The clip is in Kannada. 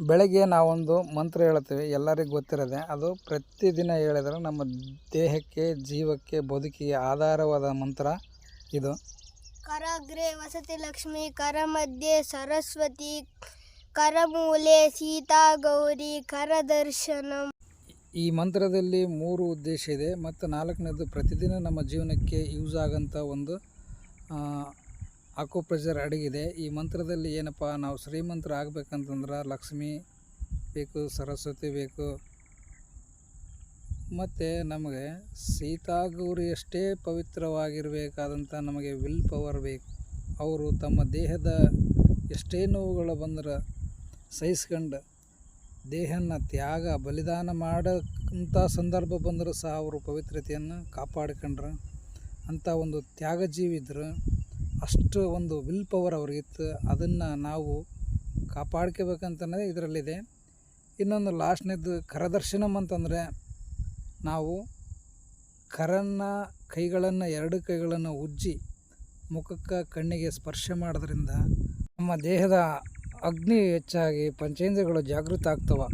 ಬೆಳಗ್ಗೆ ನಾವೊಂದು ಮಂತ್ರ ಹೇಳ್ತೀವಿ, ಎಲ್ಲರಿಗೂ ಗೊತ್ತಿರೋದೆ. ಅದು ಪ್ರತಿದಿನ ಹೇಳಿದ್ರೆ ನಮ್ಮ ದೇಹಕ್ಕೆ, ಜೀವಕ್ಕೆ, ಬದುಕಿಗೆ ಆಧಾರವಾದ ಮಂತ್ರ ಇದು. ಕರಗ್ರೆ ವಸತಿ ಲಕ್ಷ್ಮಿ, ಕರ ಮಧ್ಯೆ ಸರಸ್ವತಿ, ಕರಮೂಲೆ ಸೀತಾ ಗೌರಿ, ಕರದರ್ಶನಂ. ಈ ಮಂತ್ರದಲ್ಲಿ 3 ಉದ್ದೇಶ ಇದೆ ಮತ್ತು 4ನೇದು ಪ್ರತಿದಿನ ನಮ್ಮ ಜೀವನಕ್ಕೆ ಯೂಸ್ ಆಗೋಂಥ ಒಂದು ಅಕ್ಯುಪ್ರೆಷರ್ ಅಡಗಿದೆ. ಈ ಮಂತ್ರದಲ್ಲಿ ಏನಪ್ಪ, ನಾವು ಶ್ರೀಮಂತರ ಆಗಬೇಕಂತಂದ್ರೆ ಲಕ್ಷ್ಮಿ ಬೇಕು, ಸರಸ್ವತಿ ಬೇಕು, ಮತ್ತು ನಮಗೆ ಸೀತಾಗೌರಿಯಷ್ಟೇ ಪವಿತ್ರವಾಗಿರಬೇಕಾದಂಥ ನಮಗೆ ವಿಲ್ ಪವರ್ ಬೇಕು. ಅವರು ತಮ್ಮ ದೇಹದ ಎಷ್ಟೇ ನೋವುಗಳು ಬಂದ್ರೆ ಸಹಿಸ್ಕೊಂಡು ದೇಹನ ತ್ಯಾಗ ಬಲಿದಾನ ಮಾಡೋಂಥ ಸಂದರ್ಭ ಬಂದರೂ ಸಹ ಅವರು ಪವಿತ್ರತೆಯನ್ನು ಕಾಪಾಡ್ಕೊಂಡ್ರು. ಅಂಥ ಒಂದು ತ್ಯಾಗಜೀವಿ ಇದ್ರು. ಅಷ್ಟು ಒಂದು ವಿಲ್ ಪವರ್ ಅವ್ರಿಗಿತ್ತು. ಅದನ್ನು ನಾವು ಕಾಪಾಡ್ಕೋಬೇಕಂತಲೇ ಇದರಲ್ಲಿದೆ. ಇನ್ನೊಂದು ಲಾಸ್ಟ್ನೇದು ಕರದರ್ಶನಂ ಅಂತಂದರೆ, ನಾವು ಕೈಗಳನ್ನು 2 ಕೈಗಳನ್ನು ಉಜ್ಜಿ ಮುಖಕ್ಕೆ ಕಣ್ಣಿಗೆ ಸ್ಪರ್ಶ ಮಾಡೋದ್ರಿಂದ ನಮ್ಮ ದೇಹದ ಅಗ್ನಿ ಹೆಚ್ಚಾಗಿ ಪಂಚೇಂದ್ರಿಯಗಳು ಜಾಗೃತ ಆಗ್ತವೆ.